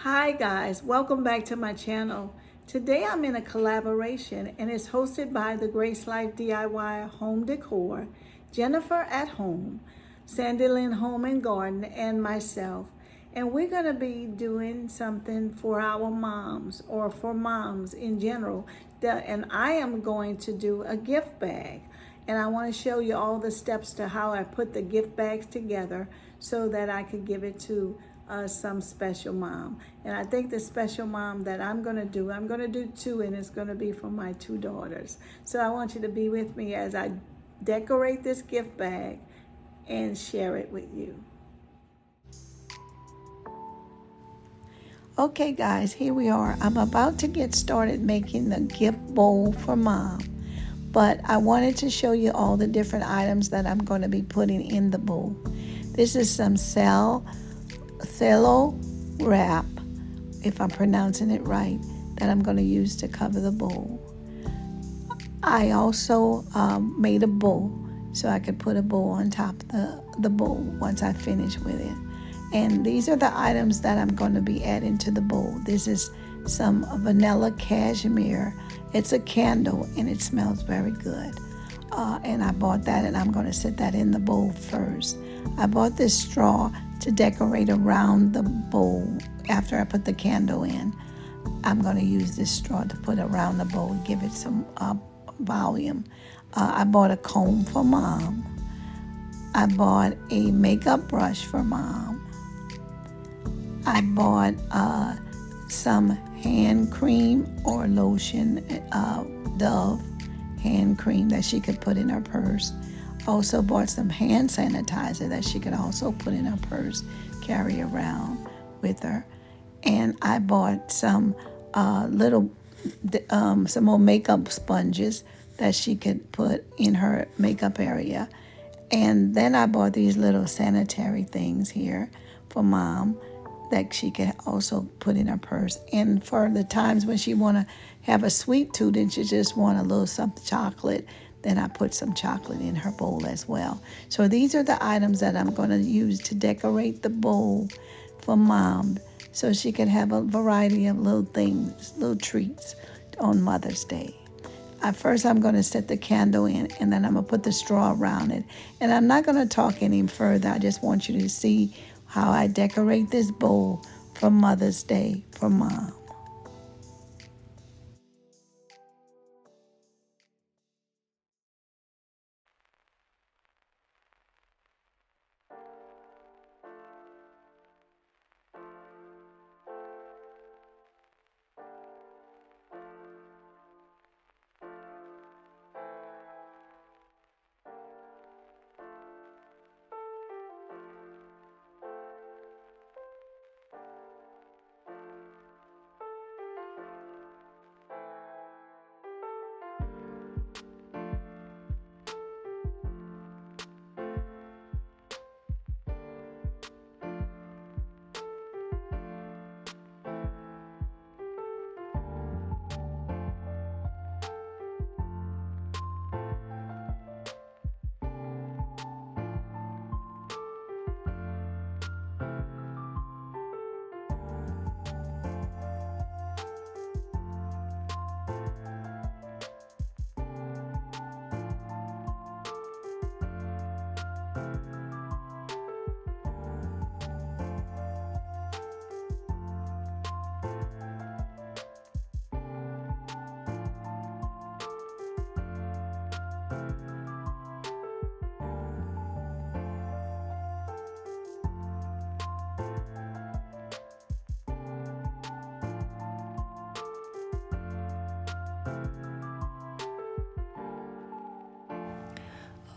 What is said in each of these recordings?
Hi guys, welcome back to my channel. Today I'm in a collaboration and it's hosted by the Grace Life DIY Home Decor, Jennifer at Home, Sandylyn Home and Garden, and myself. And we're going to be doing something for our moms or for moms in general. And I am going to do a gift bag. And I want to show you all the steps to how I put the gift bags together so that I could give it to some special mom. And I think the special mom that I'm going to do two, and it's going to be for my two daughters. So I want you to be with me as I decorate this gift bag and share it with you. Okay guys, here we are. I'm about to get started making the gift bowl for mom. But I wanted to show you all the different items that I'm going to be putting in the bowl. This is some cello wrap, if I'm pronouncing it right, that I'm going to use to cover the bowl. I also made a bowl so I could put a bowl on top of the bowl once I finish with it. And these are the items that I'm going to be adding to the bowl. This is some vanilla cashmere. It's a candle and it smells very good. And I bought that and I'm going to set that in the bowl first. I bought this straw to decorate around the bowl after I put the candle in. I'm going to use this straw to put around the bowl and give it some volume. I bought a comb for mom. I bought a makeup brush for mom. I bought some hand cream or lotion, Dove hand cream that she could put in her purse. Also bought some hand sanitizer that she could also put in her purse, carry around with her. And I bought some some more makeup sponges that she could put in her makeup area. And then I bought these little sanitary things here for mom that she could also put in her purse. And for the times when she want to have a sweet tooth and she just want a little something chocolate, then I put some chocolate in her bowl as well. So these are the items that I'm going to use to decorate the bowl for mom so she can have a variety of little things, little treats on Mother's Day. First, I'm going to set the candle in, and then I'm going to put the straw around it. And I'm not going to talk any further. I just want you to see how I decorate this bowl for Mother's Day for mom.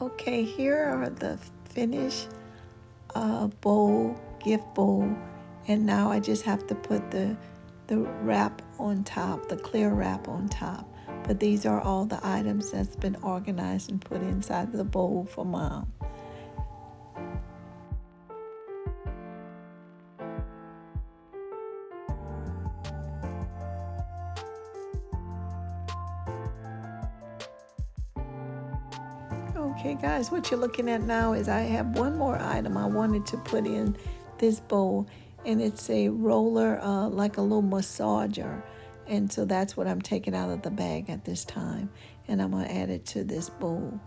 Okay, here are the finished gift bowl, and now I just have to put the wrap on top, the clear wrap on top. But these are all the items that's been organized and put inside the bowl for mom. Okay guys, what you're looking at now is I have one more item I wanted to put in this bowl, and it's a roller, like a little massager. And so that's what I'm taking out of the bag at this time. And I'm going to add it to this bowl.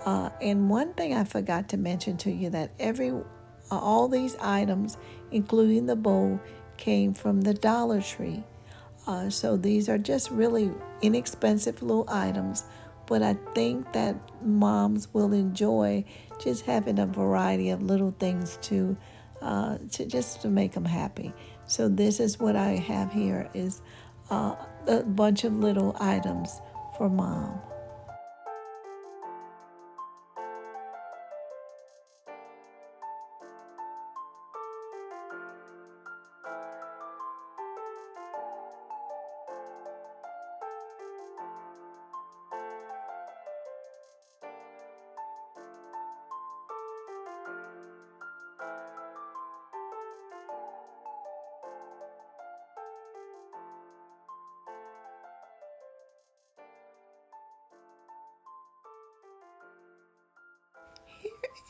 And one thing I forgot to mention to you, that all these items, including the bowl, came from the Dollar Tree. So these are just really inexpensive little items, but I think that moms will enjoy just having a variety of little things to just to make them happy. So this is what I have here, is a bunch of little items for mom.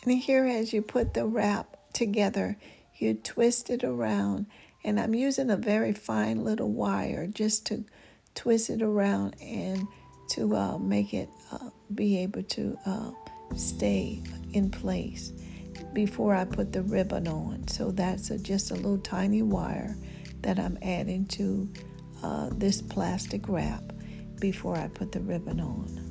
And here, as you put the wrap together, you twist it around. And I'm using a very fine little wire just to twist it around and to make it be able to stay in place before I put the ribbon on. So that's just a little tiny wire that I'm adding to this plastic wrap before I put the ribbon on.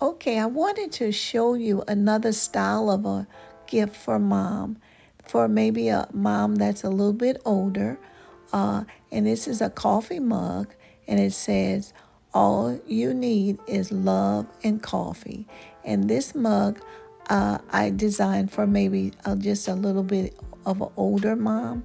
Okay, I wanted to show you another style of a gift for mom, for maybe a mom that's a little bit older. And this is a coffee mug, and it says, "All you need is love and coffee." And this mug I designed for maybe just a little bit of an older mom.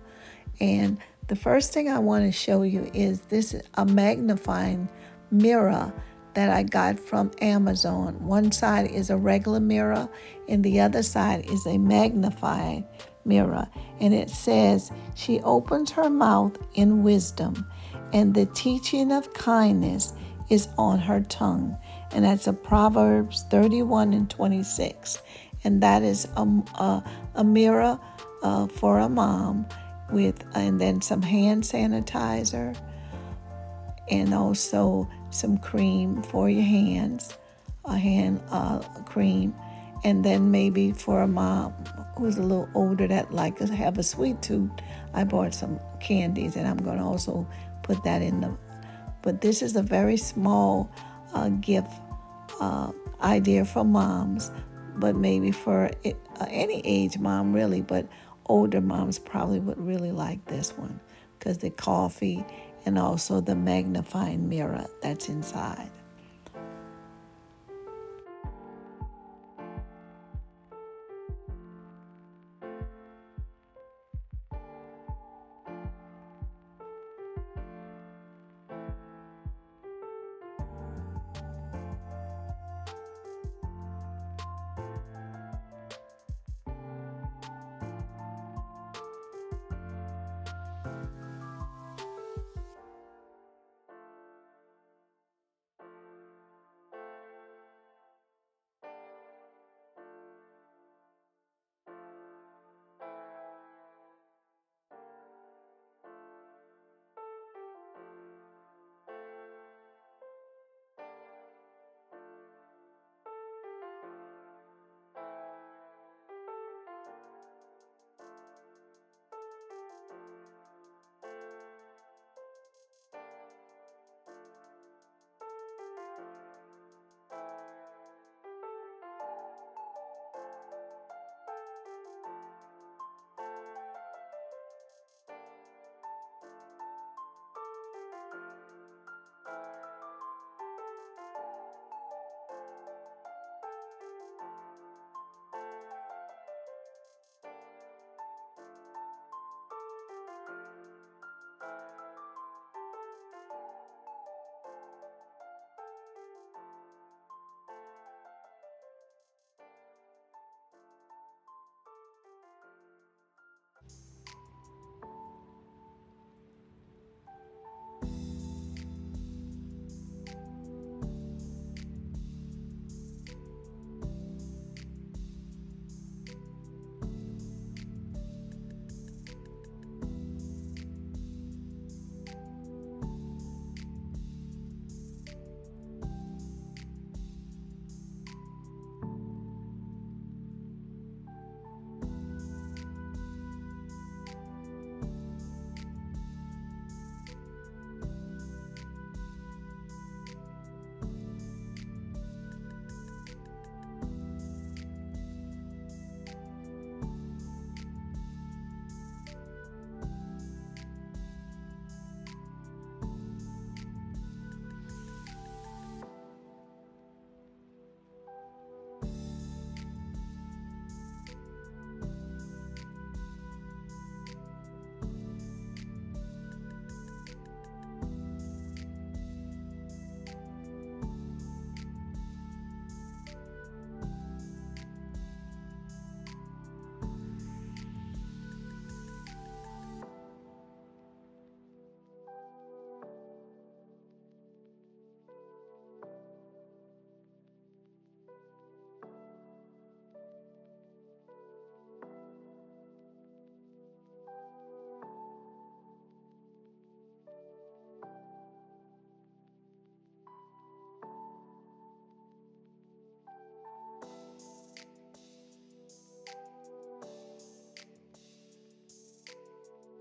And the first thing I want to show you is this, a magnifying mirror that I got from Amazon. One side is a regular mirror and the other side is a magnifying mirror. And it says, "She opens her mouth in wisdom, and the teaching of kindness is on her tongue." And that's a Proverbs 31 and 26. And that is a mirror for a mom with, and then some hand sanitizer, and also some cream for your hands, a hand cream. And then maybe for a mom who's a little older that like to have a sweet tooth, I bought some candies, and I'm going to also put that in the, but this is a very small gift idea for moms, but maybe for any age mom really, but older moms probably would really like this one because the coffee and also the magnifying mirror that's inside.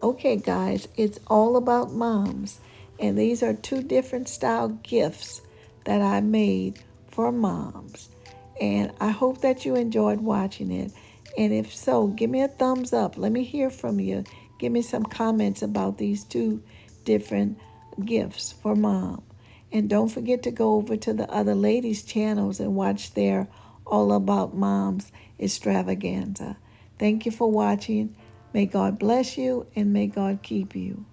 Okay, guys, it's all about moms. And these are two different style gifts that I made for moms. And I hope that you enjoyed watching it. And if so, give me a thumbs up. Let me hear from you. Give me some comments about these two different gifts for mom. And don't forget to go over to the other ladies' channels and watch their All About Moms Extravaganza. Thank you for watching. May God bless you and may God keep you.